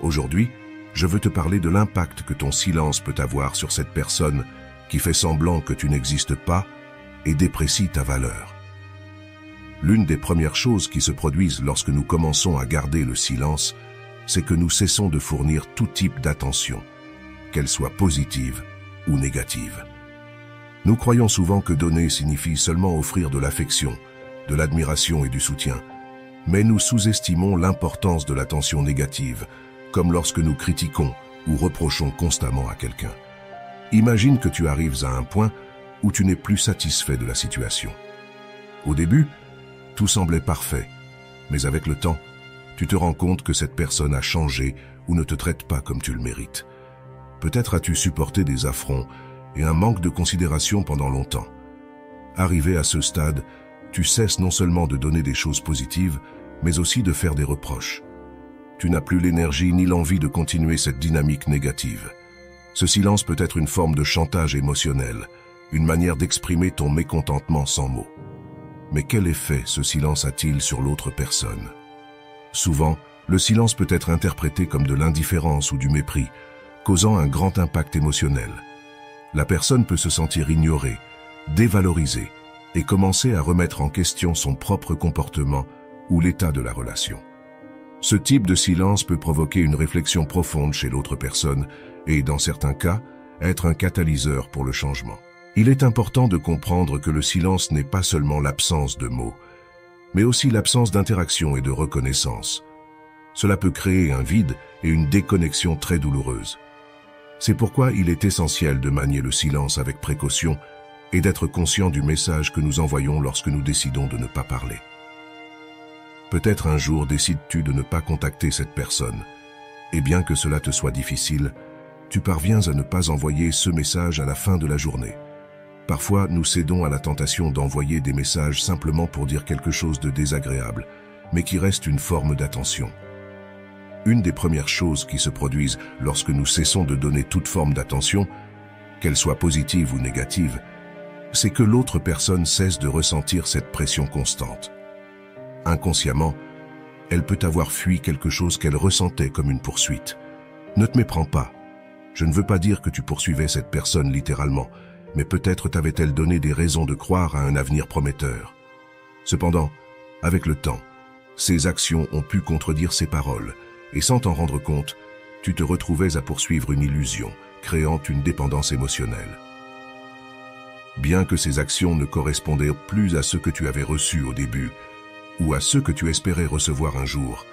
Aujourd'hui, je veux te parler de l'impact que ton silence peut avoir sur cette personne qui fait semblant que tu n'existes pas et déprécie ta valeur. L'une des premières choses qui se produisent lorsque nous commençons à garder le silence, c'est que nous cessons de fournir tout type d'attention, qu'elle soit positive ou négative. Nous croyons souvent que donner signifie seulement offrir de l'affection, de l'admiration et du soutien, mais nous sous-estimons l'importance de l'attention négative, comme lorsque nous critiquons ou reprochons constamment à quelqu'un. Imagine que tu arrives à un point où tu n'es plus satisfait de la situation. Au début, tout semblait parfait, mais avec le temps, tu te rends compte que cette personne a changé ou ne te traite pas comme tu le mérites. Peut-être as-tu supporté des affronts et un manque de considération pendant longtemps. Arrivé à ce stade, tu cesses non seulement de donner des choses positives, mais aussi de faire des reproches. Tu n'as plus l'énergie ni l'envie de continuer cette dynamique négative. Ce silence peut être une forme de chantage émotionnel, une manière d'exprimer ton mécontentement sans mots. Mais quel effet ce silence a-t-il sur l'autre personne? Souvent, le silence peut être interprété comme de l'indifférence ou du mépris, causant un grand impact émotionnel. La personne peut se sentir ignorée, dévalorisée, et commencer à remettre en question son propre comportement ou l'état de la relation. Ce type de silence peut provoquer une réflexion profonde chez l'autre personne et, dans certains cas, être un catalyseur pour le changement. Il est important de comprendre que le silence n'est pas seulement l'absence de mots, mais aussi l'absence d'interaction et de reconnaissance. Cela peut créer un vide et une déconnexion très douloureuse. C'est pourquoi il est essentiel de manier le silence avec précaution et d'être conscient du message que nous envoyons lorsque nous décidons de ne pas parler. Peut-être un jour décides-tu de ne pas contacter cette personne, et bien que cela te soit difficile, tu parviens à ne pas envoyer ce message à la fin de la journée. Parfois, nous cédons à la tentation d'envoyer des messages simplement pour dire quelque chose de désagréable, mais qui reste une forme d'attention. Une des premières choses qui se produisent lorsque nous cessons de donner toute forme d'attention, qu'elle soit positive ou négative, c'est que l'autre personne cesse de ressentir cette pression constante. Inconsciemment, elle peut avoir fui quelque chose qu'elle ressentait comme une poursuite. Ne te méprends pas. Je ne veux pas dire que tu poursuivais cette personne littéralement, mais peut-être t'avait-elle donné des raisons de croire à un avenir prometteur. Cependant, avec le temps, ses actions ont pu contredire ses paroles, et sans t'en rendre compte, tu te retrouvais à poursuivre une illusion, créant une dépendance émotionnelle. Bien que ces actions ne correspondaient plus à ce que tu avais reçu au début, ou à ce que tu espérais recevoir un jour,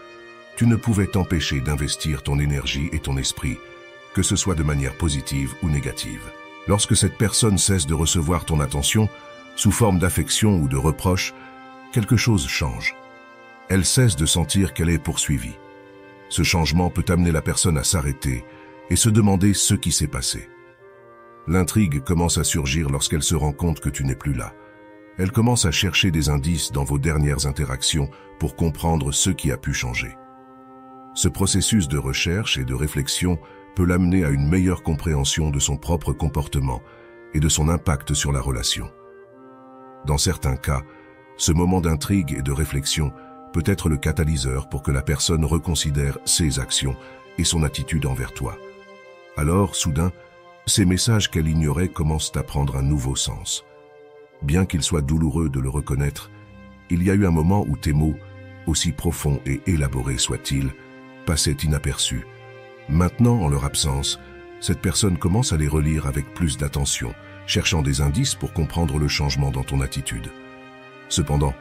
tu ne pouvais t'empêcher d'investir ton énergie et ton esprit, que ce soit de manière positive ou négative. Lorsque cette personne cesse de recevoir ton attention, sous forme d'affection ou de reproche, quelque chose change. Elle cesse de sentir qu'elle est poursuivie. Ce changement peut amener la personne à s'arrêter et se demander ce qui s'est passé. L'intrigue commence à surgir lorsqu'elle se rend compte que tu n'es plus là. Elle commence à chercher des indices dans vos dernières interactions pour comprendre ce qui a pu changer. Ce processus de recherche et de réflexion peut l'amener à une meilleure compréhension de son propre comportement et de son impact sur la relation. Dans certains cas, ce moment d'intrigue et de réflexion peut être le catalyseur pour que la personne reconsidère ses actions et son attitude envers toi. Alors, soudain, ces messages qu'elle ignorait commencent à prendre un nouveau sens. Bien qu'il soit douloureux de le reconnaître, il y a eu un moment où tes mots, aussi profonds et élaborés soient-ils, passaient inaperçus. Maintenant, en leur absence, cette personne commence à les relire avec plus d'attention, cherchant des indices pour comprendre le changement dans ton attitude. Cependant,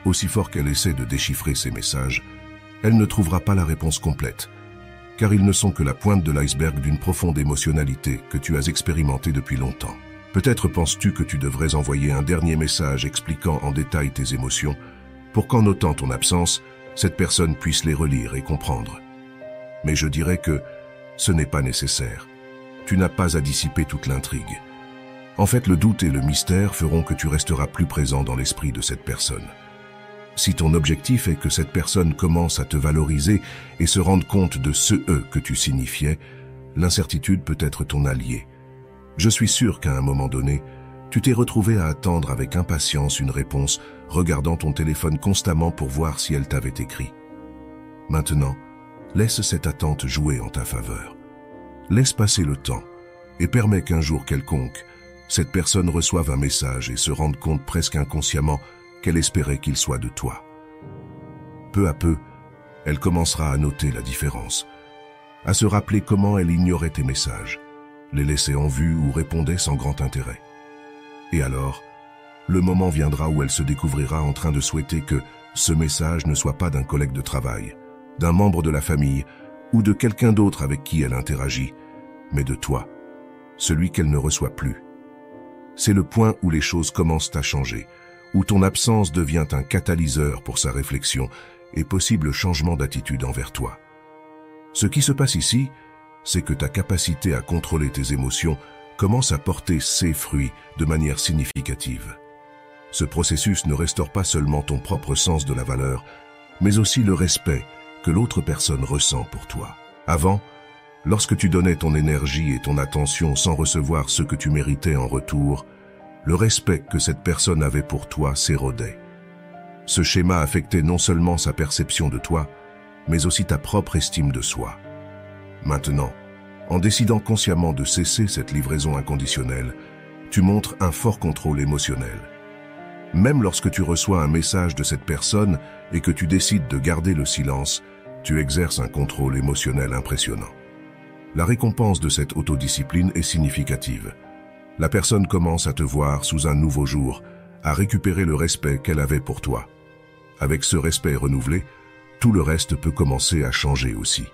aussi fort qu'elle essaie de déchiffrer ces messages, elle ne trouvera pas la réponse complète, car ils ne sont que la pointe de l'iceberg d'une profonde émotionnalité que tu as expérimentée depuis longtemps. Peut-être penses-tu que tu devrais envoyer un dernier message expliquant en détail tes émotions, pour qu'en notant ton absence, cette personne puisse les relire et comprendre. Mais je dirais que ce n'est pas nécessaire. Tu n'as pas à dissiper toute l'intrigue. En fait, le doute et le mystère feront que tu resteras plus présent dans l'esprit de cette personne. Si ton objectif est que cette personne commence à te valoriser et se rende compte de ce « eux » que tu signifiais, l'incertitude peut être ton allié. Je suis sûr qu'à un moment donné, tu t'es retrouvé à attendre avec impatience une réponse, regardant ton téléphone constamment pour voir si elle t'avait écrit. Maintenant, laisse cette attente jouer en ta faveur. Laisse passer le temps et permets qu'un jour quelconque, cette personne reçoive un message et se rende compte presque inconsciemment qu'elle espérait qu'il soit de toi. Peu à peu, elle commencera à noter la différence, à se rappeler comment elle ignorait tes messages, les laissait en vue ou répondait sans grand intérêt. Et alors, le moment viendra où elle se découvrira en train de souhaiter que ce message ne soit pas d'un collègue de travail, d'un membre de la famille ou de quelqu'un d'autre avec qui elle interagit, mais de toi, celui qu'elle ne reçoit plus. C'est le point où les choses commencent à changer, où ton absence devient un catalyseur pour sa réflexion et possible changement d'attitude envers toi. Ce qui se passe ici, c'est que ta capacité à contrôler tes émotions commence à porter ses fruits de manière significative. Ce processus ne restaure pas seulement ton propre sens de la valeur, mais aussi le respect que l'autre personne ressent pour toi. Avant, lorsque tu donnais ton énergie et ton attention sans recevoir ce que tu méritais en retour, le respect que cette personne avait pour toi s'érodait. Ce schéma affectait non seulement sa perception de toi, mais aussi ta propre estime de soi. Maintenant, en décidant consciemment de cesser cette livraison inconditionnelle, tu montres un fort contrôle émotionnel. Même lorsque tu reçois un message de cette personne et que tu décides de garder le silence, tu exerces un contrôle émotionnel impressionnant. La récompense de cette autodiscipline est significative. La personne commence à te voir sous un nouveau jour, à récupérer le respect qu'elle avait pour toi. Avec ce respect renouvelé, tout le reste peut commencer à changer aussi.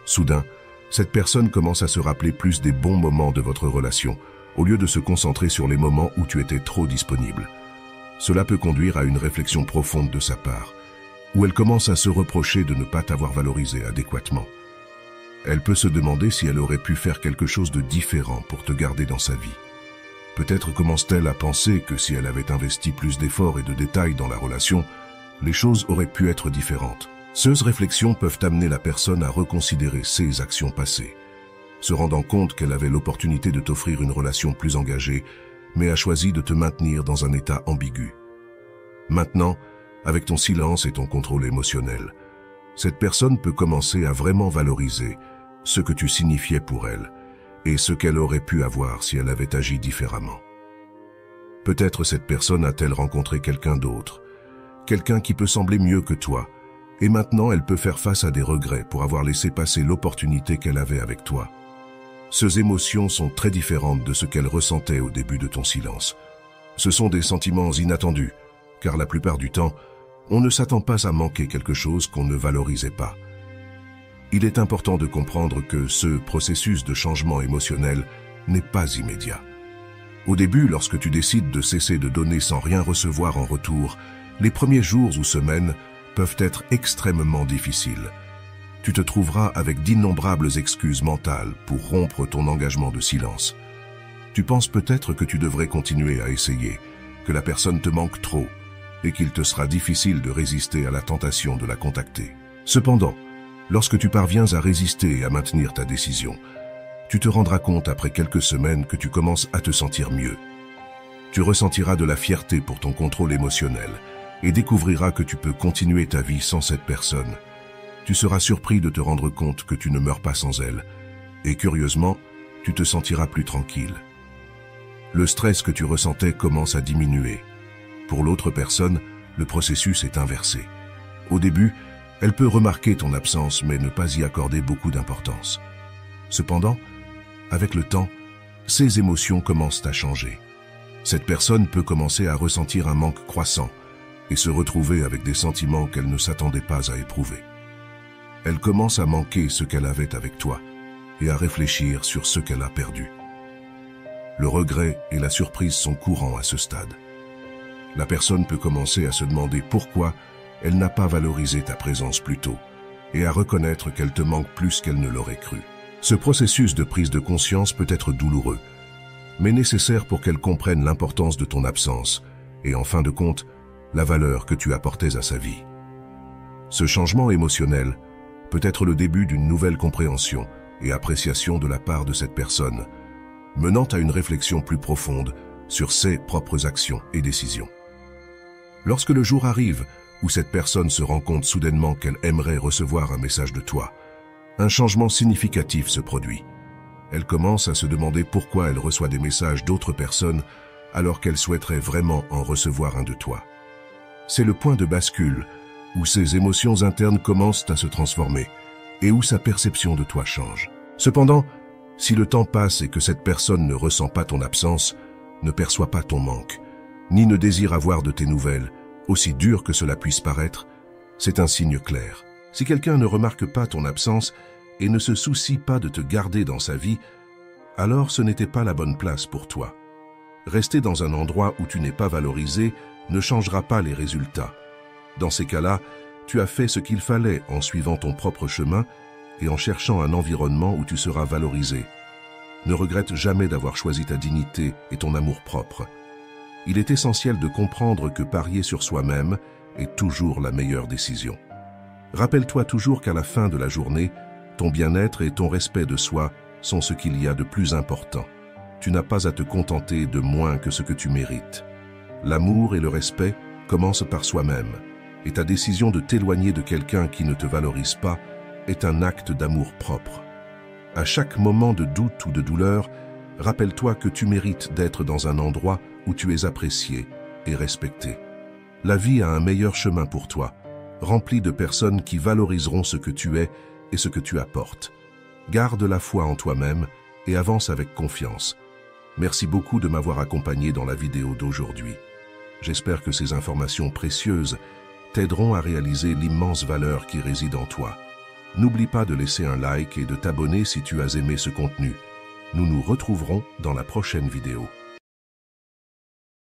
Soudain, cette personne commence à se rappeler plus des bons moments de votre relation, au lieu de se concentrer sur les moments où tu étais trop disponible. Cela peut conduire à une réflexion profonde de sa part, où elle commence à se reprocher de ne pas t'avoir valorisé adéquatement. Elle peut se demander si elle aurait pu faire quelque chose de différent pour te garder dans sa vie. Peut-être commence-t-elle à penser que si elle avait investi plus d'efforts et de détails dans la relation, les choses auraient pu être différentes. Ces réflexions peuvent amener la personne à reconsidérer ses actions passées, se rendant compte qu'elle avait l'opportunité de t'offrir une relation plus engagée, mais a choisi de te maintenir dans un état ambigu. Maintenant, avec ton silence et ton contrôle émotionnel, cette personne peut commencer à vraiment valoriser ce que tu signifiais pour elle et ce qu'elle aurait pu avoir si elle avait agi différemment. Peut-être cette personne a-t-elle rencontré quelqu'un d'autre, quelqu'un qui peut sembler mieux que toi, et maintenant elle peut faire face à des regrets pour avoir laissé passer l'opportunité qu'elle avait avec toi. Ces émotions sont très différentes de ce qu'elle ressentait au début de ton silence. Ce sont des sentiments inattendus, car la plupart du temps, on ne s'attend pas à manquer quelque chose qu'on ne valorisait pas. Il est important de comprendre que ce processus de changement émotionnel n'est pas immédiat. Au début, lorsque tu décides de cesser de donner sans rien recevoir en retour, les premiers jours ou semaines peuvent être extrêmement difficiles. Tu te trouveras avec d'innombrables excuses mentales pour rompre ton engagement de silence. Tu penses peut-être que tu devrais continuer à essayer, que la personne te manque trop, et qu'il te sera difficile de résister à la tentation de la contacter. Cependant, lorsque tu parviens à résister et à maintenir ta décision, tu te rendras compte après quelques semaines que tu commences à te sentir mieux. Tu ressentiras de la fierté pour ton contrôle émotionnel et découvriras que tu peux continuer ta vie sans cette personne. Tu seras surpris de te rendre compte que tu ne meurs pas sans elle, et curieusement, tu te sentiras plus tranquille. Le stress que tu ressentais commence à diminuer. Pour l'autre personne, le processus est inversé. Au début, elle peut remarquer ton absence mais ne pas y accorder beaucoup d'importance. Cependant, avec le temps, ses émotions commencent à changer. Cette personne peut commencer à ressentir un manque croissant et se retrouver avec des sentiments qu'elle ne s'attendait pas à éprouver. Elle commence à manquer ce qu'elle avait avec toi et à réfléchir sur ce qu'elle a perdu. Le regret et la surprise sont courants à ce stade. La personne peut commencer à se demander pourquoi elle n'a pas valorisé ta présence plus tôt et à reconnaître qu'elle te manque plus qu'elle ne l'aurait cru. Ce processus de prise de conscience peut être douloureux, mais nécessaire pour qu'elle comprenne l'importance de ton absence et, en fin de compte, la valeur que tu apportais à sa vie. Ce changement émotionnel peut être le début d'une nouvelle compréhension et appréciation de la part de cette personne, menant à une réflexion plus profonde sur ses propres actions et décisions. Lorsque le jour arrive où cette personne se rend compte soudainement qu'elle aimerait recevoir un message de toi. Un changement significatif se produit. Elle commence à se demander pourquoi elle reçoit des messages d'autres personnes alors qu'elle souhaiterait vraiment en recevoir un de toi. C'est le point de bascule où ses émotions internes commencent à se transformer et où sa perception de toi change. Cependant, si le temps passe et que cette personne ne ressent pas ton absence, ne perçoit pas ton manque, ni ne désire avoir de tes nouvelles, aussi dur que cela puisse paraître, c'est un signe clair. Si quelqu'un ne remarque pas ton absence et ne se soucie pas de te garder dans sa vie, alors ce n'était pas la bonne place pour toi. Rester dans un endroit où tu n'es pas valorisé ne changera pas les résultats. Dans ces cas-là, tu as fait ce qu'il fallait en suivant ton propre chemin et en cherchant un environnement où tu seras valorisé. Ne regrette jamais d'avoir choisi ta dignité et ton amour-propre. Il est essentiel de comprendre que parier sur soi-même est toujours la meilleure décision. Rappelle-toi toujours qu'à la fin de la journée, ton bien-être et ton respect de soi sont ce qu'il y a de plus important. Tu n'as pas à te contenter de moins que ce que tu mérites. L'amour et le respect commencent par soi-même, et ta décision de t'éloigner de quelqu'un qui ne te valorise pas est un acte d'amour propre. À chaque moment de doute ou de douleur, rappelle-toi que tu mérites d'être dans un endroit où tu es apprécié et respecté. La vie a un meilleur chemin pour toi, rempli de personnes qui valoriseront ce que tu es et ce que tu apportes. Garde la foi en toi-même et avance avec confiance. Merci beaucoup de m'avoir accompagné dans la vidéo d'aujourd'hui. J'espère que ces informations précieuses t'aideront à réaliser l'immense valeur qui réside en toi. N'oublie pas de laisser un like et de t'abonner si tu as aimé ce contenu. Nous nous retrouverons dans la prochaine vidéo.